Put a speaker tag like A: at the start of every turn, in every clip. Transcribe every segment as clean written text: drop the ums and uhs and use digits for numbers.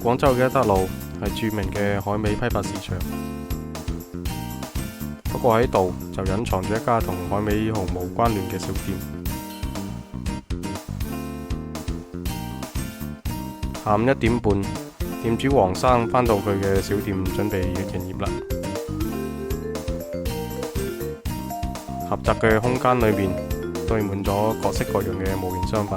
A: 廣州嘅一德路係著名嘅海味批發市場，不過喺度就隱藏住一家同海味毫無關聯嘅小店。下午1點半，店主黃生返到佢嘅小店準備營業啦。狹窄嘅空間裏面堆滿咗各式各樣嘅模型商品。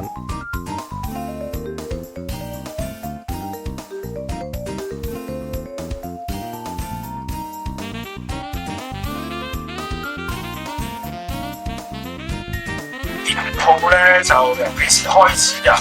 B: 店鋪咧就由幾時開始啊？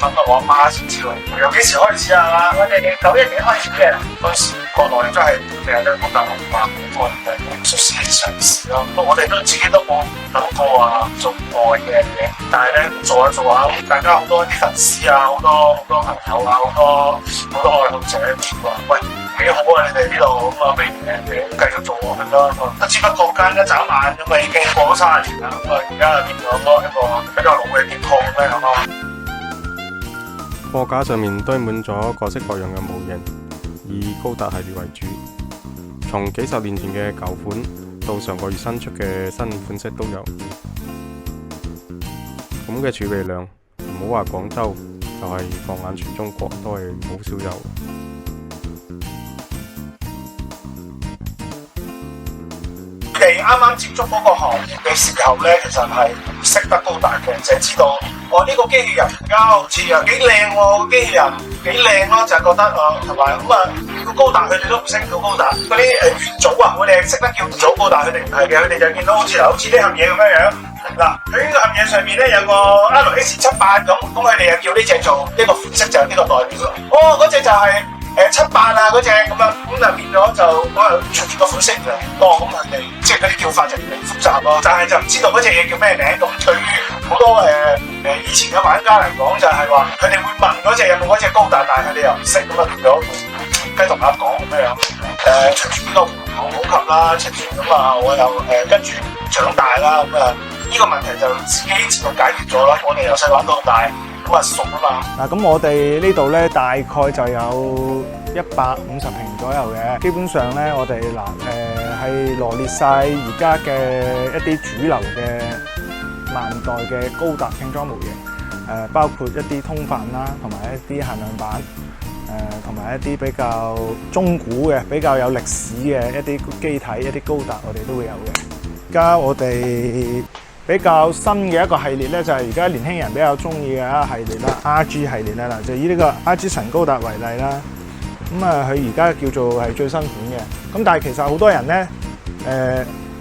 B: 問我阿媽先知道。由幾時開始啊？我哋91年開始嘅。嗰時國內都係成日都講大陸話，我哋係率先嘗試咯。我哋都自己都冇諗過啊，做過嘅嘢。但係咧做下做下，大家好多啲粉絲啊，好多朋友啊，好多愛好者話：喂，幾好啊！你哋呢度咁啊，俾繼續做落去啦。不知不覺間一眨眼咁啊，已經過咗30年啦。咁啊，而家變咗一個比較老嘅店鋪咁樣咯。
A: 貨架上面堆滿咗各式各樣嘅模型，以高達系列為主。從幾十年前嘅舊款到上個月新出嘅新款式都有。咁嘅儲備量，唔好話廣州，就係放眼全中國都係好少有。
B: 你哋啱啱接觸嗰個行業嘅時候咧，其實係唔識得高達嘅，淨係知道呢個機器人而家好似又幾靚喎，個機器人幾靚咯，就係覺得同埋咁啊，叫高達佢哋都唔識叫高達，嗰啲元祖啊，我哋識得叫元祖高達，佢哋唔係嘅，佢哋就見到好似呢盒嘢咁樣。嗱，佢呢個盒嘢上面咧有個 RX78咁佢哋又叫呢隻做呢個款式就係呢個代表咯。嗰隻就係78啊嗰隻咁樣，咁就變咗就隨住個款式越嚟越多，咁佢哋即係嗰啲叫法就越嚟越複雜咯。但係就唔知道嗰隻嘢叫咩名。咁對於好多以前嘅玩家嚟講，就係話佢哋會問嗰隻有冇嗰隻高達，但係佢哋又唔識，咁啊變咗雞同鴨講咁樣。隨住呢個互聯網普及啦，隨住咁啊，我又跟住長大啦，咁啊呢個問題就自己自動解決咗啦。我哋由細玩到大。咁啊熟啊嘛！
C: 嗱，咁我哋呢度咧大概就有150平左右嘅，基本上咧我哋係羅列晒而家嘅一啲主流嘅萬代嘅高達拼裝模型，包括一啲通販啦，同埋一啲限量版，同埋一啲比較中古嘅、比較有歷史嘅一啲機體、一啲高達，我哋都會有嘅。而家我哋比較新嘅一個系列咧，就係而家年輕人比較中意嘅一個系列啦 ，RG 系列啦，嗱就以呢個 RG 神高達為例啦。咁啊，佢而家叫做係最新款嘅。咁但係其實好多人咧，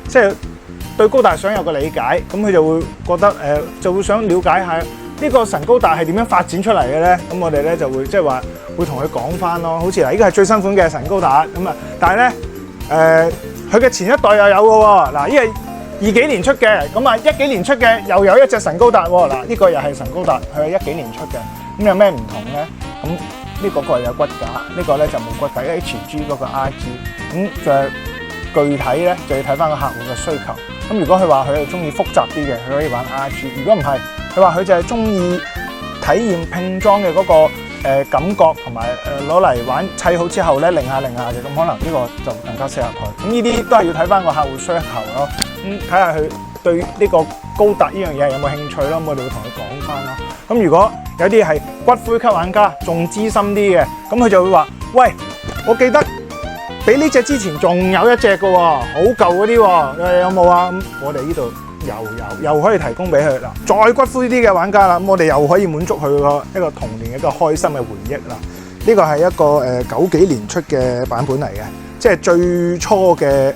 C: 即係對高達想有個理解，咁佢就會覺得就會想了解下呢個神高達係點樣發展出嚟嘅咧。咁我哋咧就會即係話會同佢講翻咯。好似嗱，呢個係最新款嘅神高達咁啊，但係咧佢嘅前一代又有嘅喎。嗱，呢個20幾年出嘅，咁啊10幾年出嘅又有一隻神高達喎。嗱，呢個又係神高達，佢係10幾年出嘅。咁有咩唔同咧？咁呢個係有骨架，呢個咧就冇骨架 HG 嗰個 RG。咁就具體咧就要睇翻個客戶嘅需求。咁如果佢話佢係中意複雜啲嘅，佢可以玩 RG。如果唔係，佢話佢就係中意體驗拼裝嘅嗰個感覺，同埋攞嚟玩砌好之後咧擰下嘅，咁可能呢個就更加適合佢。咁呢啲都係要睇翻個客戶需求咯。睇下佢對呢個高達呢樣嘢有冇興趣咯，我哋會同佢講翻咯。咁如果有啲係骨灰級玩家，仲資深啲嘅，咁佢就會話：喂，我記得比呢隻之前仲有一隻嘅喎，好舊嗰啲喎，有冇啊？咁我哋呢度又可以提供俾佢啦。再骨灰啲嘅玩家啦，咁我哋又可以滿足佢個一個童年嘅一個開心嘅回憶啦。呢個係一個90幾年出嘅版本嚟嘅，即係最初嘅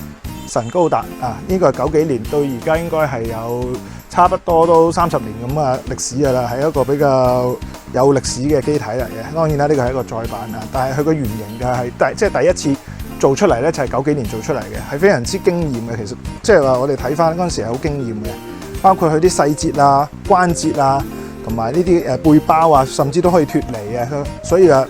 C: 神高達啊！呢個係90幾年到而家應該係有差不多都30年咁嘅歷史㗎啦，係一個比較有歷史嘅機體嚟嘅。當然啦，呢個係一個再版啊，但係佢個原型嘅係即係第一次做出嚟咧，就係90幾年做出嚟嘅，係非常之驚豔嘅。其實即係話我哋睇翻嗰陣時係好驚豔嘅，包括佢啲細節啊、關節啊，同埋呢啲背包啊，甚至都可以脫離嘅，所以啊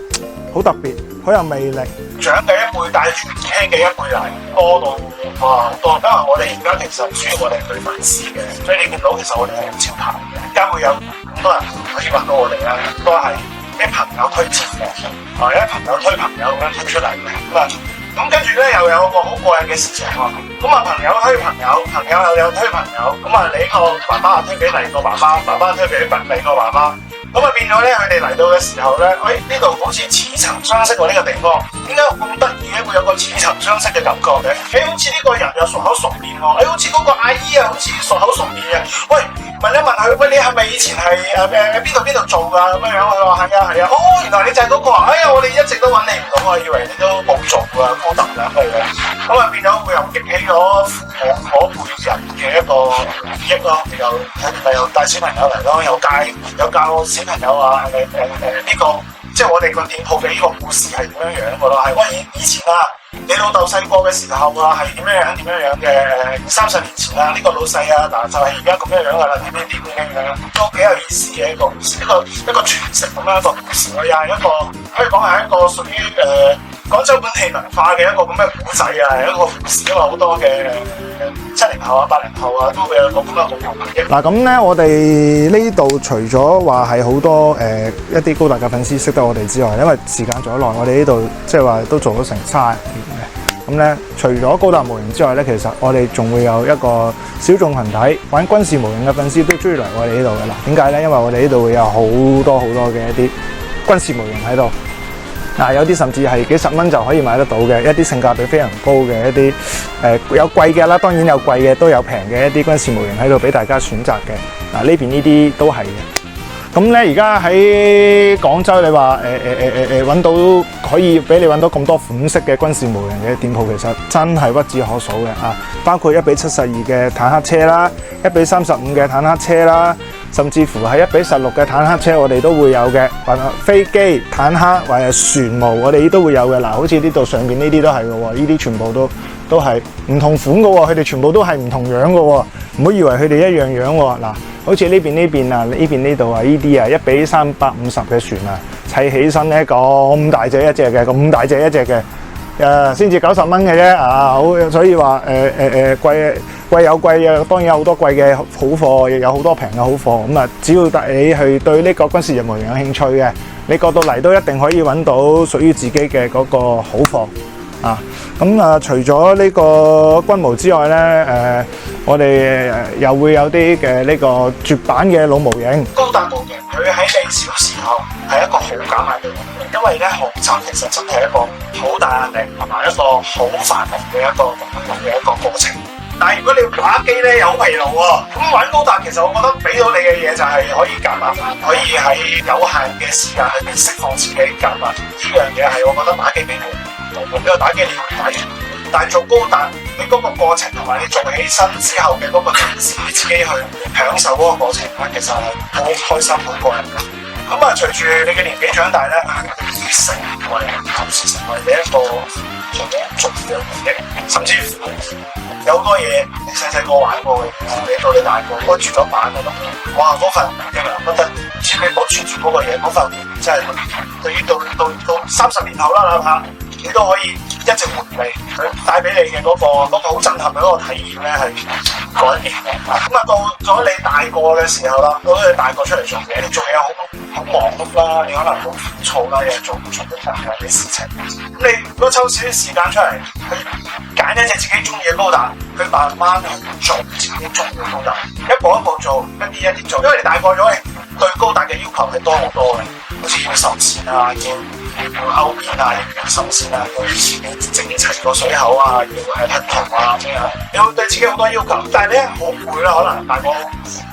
C: 好特別，好有魅力。
B: 長嘅一輩帶住年輕嘅一輩嚟，多到哇好多。因為我哋而家其實主要我哋係對粉絲嘅，所以你見到其實我哋係潮牌嘅，而家會有咁多人可以揾到我哋啦，都係比啲朋友推薦嘅，有啲朋友推朋友咁樣推出嚟嘅咁跟住咧又有個好過癮嘅事情喎，咁啊朋友推朋友，朋友又有推朋友，咁啊你個爸爸啊推俾第二個爸爸，爸爸推俾第二個爸爸，咁啊變咗咧佢哋嚟到嘅時候咧，呢度好似似曾相識喎呢個地方，點解咁得意嘅會有個似曾相識嘅感覺嘅？好似呢個人又熟口熟面喎，好似嗰個阿姨啊，好似熟口熟面嘅，喂問一問佢，喂你係咪以前係邊度做㗎咁樣樣？佢話係啊，哦原來你就係嗰個啊，哎呀我哋一直都揾你唔到啊，以為你都冇做啊，高特咁嘅樣，咁啊變咗會又激起咗父母嗰輩人嘅一個回憶咯，又帶小朋友嚟咯，又教小朋友啊，呢個即係我哋個店鋪嘅呢個故事係點樣樣嘅咯，係喂以前啊，你老豆細個嘅時候啊，係點樣嘅？30年前啊，呢個老細啊，嗱就係而家咁樣樣噶啦，點都幾有意思嘅一個故事，一個傳承咁樣一個故事，又係一個可以講係一個屬於廣州本地文化嘅一個咁嘅古仔啊，係一個故事，因為好多嘅70後啊、80後啊都會有個咁嘅共同回憶。
C: 嗱咁咧，我哋呢度除咗話係好多一啲高達嘅粉絲識得我哋之外，因為時間做得耐，我哋呢度即係話都做咗成30年嘅。咁咧，除咗高達模型之外咧，其實我哋仲會有一個小眾群體玩軍事模型嘅粉絲都中意嚟我哋呢度嘅啦。點解咧？因為我哋呢度會有好多嘅一啲軍事模型喺度。有啲甚至係幾十蚊就可以買得到嘅一啲性價比非常高嘅一啲有貴嘅啦，當然有貴嘅都有平嘅一啲軍事模型喺度俾大家選擇嘅。呢邊呢啲都係嘅。咁咧而家喺廣州，你話揾到可以俾你揾到咁多款式嘅軍事模型嘅店鋪，其實真係屈指可數嘅啊！包括1:72嘅坦克車啦，1:35嘅坦克車啦。甚至乎係1:16嘅坦克車，我哋都會有嘅。或者飛機、坦克或者船模，我哋都會有嘅。嗱，好似呢度上邊呢啲都係嘅喎，呢啲全部都係唔同款嘅喎，佢哋全部都係唔同樣嘅喎。唔好以為佢哋一樣樣喎。嗱，好似呢邊啊，呢邊呢度啊，呢啲啊1:350嘅船啊，砌起身咧咁大隻一隻嘅，咁大隻一隻嘅，先至90蚊嘅啫啊！好，所以話貴有貴嘅，當然有好多貴嘅好貨，亦有好多平嘅好貨。咁啊，只要你去對呢個軍事模型有興趣嘅，你過到嚟都一定可以揾到屬於自己嘅嗰個好貨啊！咁啊，除咗呢個軍模之外咧，我哋又會有啲嘅呢個絕版嘅老模型。
B: 高達模型佢喺你小時候係一個好減壓嘅模型，因為咧學習其實真係一個好大壓力同埋一個好繁忙嘅一個過程。但係如果你打機咧有疲勞喎，咁玩高達其實我覺得俾到你嘅嘢就係可以減壓，可以喺有限嘅時間裏面釋放自己減壓。呢樣嘢係我覺得打機俾你唔到嘅，因為打機你要打完，但係做高達你嗰個過程同埋你做起身之後嘅嗰個情緒，你自己去享受嗰個過程咧，其實係好開心好過癮嘅。咁啊，隨住你嘅年紀長大咧，成為你一個好重要嘅回憶，甚至乎有好多嘢你細個玩過嘅，你到你大個開住咗版嗰度，哇！嗰份回憶啊，不得，只要你保存住嗰個嘢，嗰份回憶真係對於到30年後啦，哪怕你都可以一直回味佢帶俾你嘅嗰個好震撼嘅嗰個體驗咧，係改變嘅。咁啊，到咗你大個嘅時候啦，到咗你大個出嚟做嘢，你做嘢好忙碌啦，你可能好枯燥啦，又做唔出啲特別嘅事情。咁你如果抽少啲時間出嚟，去揀一隻自己中意嘅高達，去慢慢去做自己中意嘅高達，一步一步做，一啲一啲做。因為你大個咗，你對高達嘅要求係多好多嘅，好似要收線啊，要勾邊啊，要收線啊，要整齊個水口啊，要噴塗啊咁樣，你會對自己好多要求。但係你好攰啦，可能大個，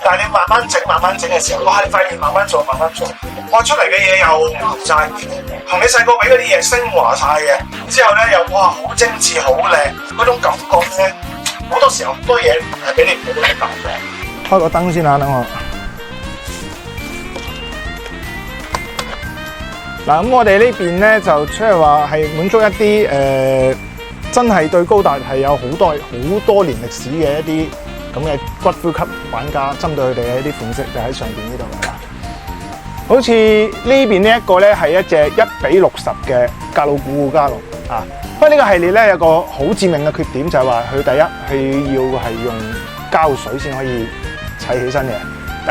B: 但係你慢慢整嘅時候，哇！你發現慢慢做，畫出嚟嘅嘢又唔晒，同你細個俾嗰啲嘢升華晒嘅，之後咧又哇好精緻好靚，嗰種感覺咧，好多時候好多嘢係俾你唔到嘅感覺。
C: 開個燈先啊，等我。嗱，咁我哋呢邊咧就即係話係滿足一啲真係對高達係有好多年歷史嘅一啲咁嘅骨灰級玩家，針對佢哋嘅一啲款式就喺上邊呢度啦。好似呢邊呢一個咧係一隻1:60嘅格魯古加龍啊。不過呢個系列咧有個好致命嘅缺點，就係話佢第一佢要係用膠水先可以砌起身嘅。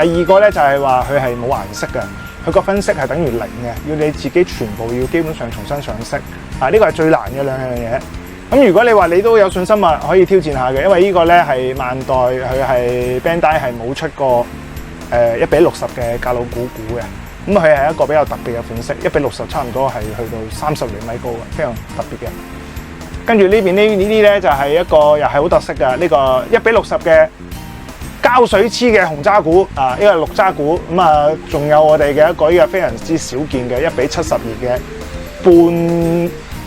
C: 第二個咧就係話佢係冇顏色嘅。佢個分析係等於零嘅，要你自己全部要基本上重新上色。呢個係最難嘅兩樣嘢。咁如果你話你都有信心啊，可以挑戰下嘅，因為呢個咧係萬代，佢係 Bandai 係冇出過1:60嘅格魯古古嘅。咁佢係一個比較特別嘅款式，1:60差唔多係去到30厘米高嘅，非常特別嘅。跟住呢邊呢啲咧就係一個又係好特色嘅呢個1:60嘅膠水黐嘅紅渣古啊，呢個係綠渣古。咁啊，仲有我哋嘅一個呢個非常之少見嘅1:72嘅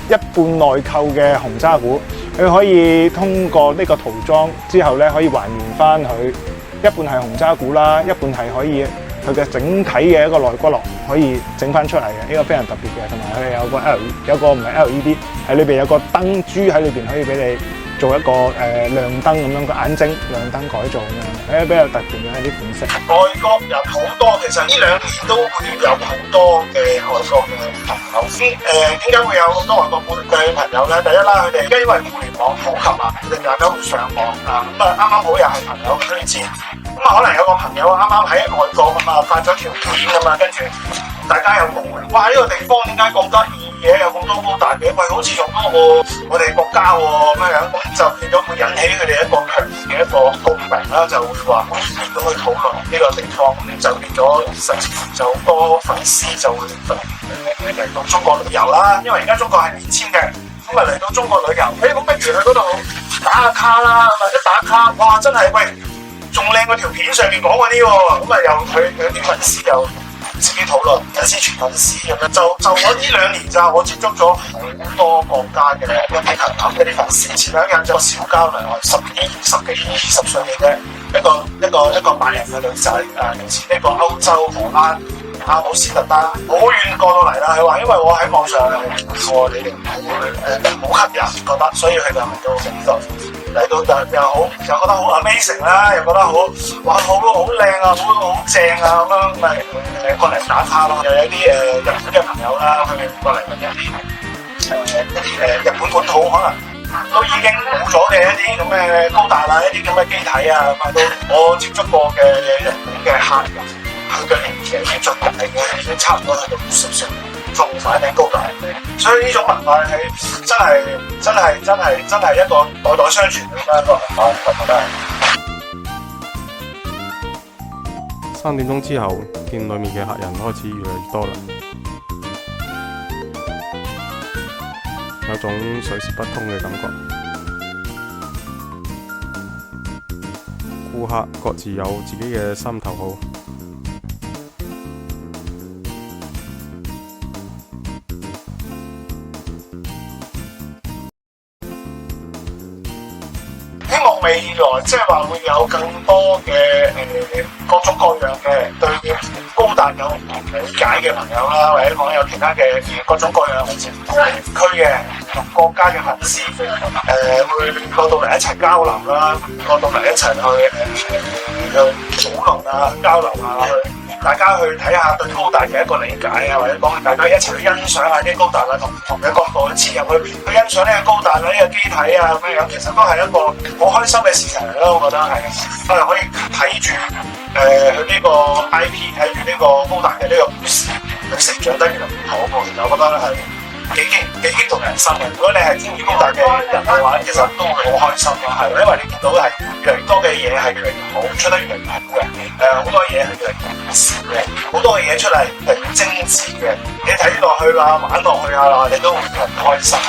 C: 一半內扣嘅紅渣古，佢可以通過呢個塗裝之後咧，可以還原翻佢一半係紅渣古啦，一半係可以佢嘅整體嘅一個內骨骼可以整翻出嚟嘅，呢個非常特別嘅。同埋佢有個唔係 LED 喺裏邊有個燈珠喺裏邊，可以俾你做一個亮燈咁樣個眼睛亮燈改造咁樣，比較特別嘅一啲款式。
B: 外國人好多，其實呢2年都會有好多嘅外國嘅朋友。點解會有咁多外國嘅朋友咧？第一啦，佢哋而家因為互聯網普及啊，佢哋大家會上網啊，咁啊啱啱好又係朋友推薦，咁啊可能有個朋友啱啱喺外國咁啊發咗條片咁啊，跟住大家又講哇呢個地方點解咁得意嘅，有咁多高達嘅，喂好似用多過我哋國家喎咁樣，咁就變咗會引起佢哋一個強烈嘅一個共鳴啦，就會話好熱烈咁去討論呢個地方，咁就變咗甚至乎就好多粉絲就會嚟到中國旅遊啦，因為而家中國係免簽嘅，咁啊嚟到中國旅遊，咁不如去嗰度打下卡啦，咁啊一打卡，哇真係喂仲靚過條片上面講嗰啲喎，咁啊又佢啲粉絲又自己討論，粉絲傳粉絲咁樣，就我呢2年咋，我接觸咗好多國家嘅一啲朋友、一啲粉絲。前兩日就小交流，10幾、20歲嘅啫，一個白人嘅女仔，嚟自呢個歐洲荷蘭阿姆斯特丹，好遠過到嚟啦。佢話因為我喺網上見過你哋好吸引，覺得，所以佢就嚟到又好，又覺得好 amazing 啦，又覺得好哇好靚啊，好正啊咁樣，咪過嚟打卡咯。又有啲日本嘅朋友啦，佢哋過嚟問一啲日本本土可能都已經冇咗嘅一啲咁嘅高達啦，一啲咁嘅機體啊，咁啊都我接觸過嘅日本嘅客人，佢嘅年紀已經進步已經差唔多喺度60歲，仲買頂高達，所以呢種文化係真係一個代代相傳嘅一個文化，我覺得係。
A: 3點鐘之後，店裏面嘅客人開始越嚟越多啦，有種水泄不通嘅感覺。顧客各自有自己嘅心頭好。
B: 未來即係話會有更多嘅各種各樣嘅對高達有唔同理解嘅朋友啦，或者講有其他嘅各種各樣嘅區嘅同國家嘅粉絲會過到嚟一齊交流啦，過到嚟一齊去討論啊、交流啊，大家去睇下對高達嘅一個理解啊，或者講大家一齊去欣賞下啲高達啊，同唔同嘅角度去切入去欣賞呢個高達啊、呢個機體啊咁樣，其實都係一個好開心嘅事情嚟咯，我覺得係，我哋可以睇住佢呢個 IP， 睇住呢個高達嘅呢個故事，佢成長得越嚟越好，我覺得係幾激動人心嘅。如果你係中意高達嘅人嘅話，其實都會好開心咯，係，因為你見到係越嚟越多嘅嘢係越嚟越好，出得越嚟越好嘅，好多嘢係越嚟越少嘅，好多嘅嘢出嚟係精緻嘅，你睇落去啊、玩落去啊，你都會好開心。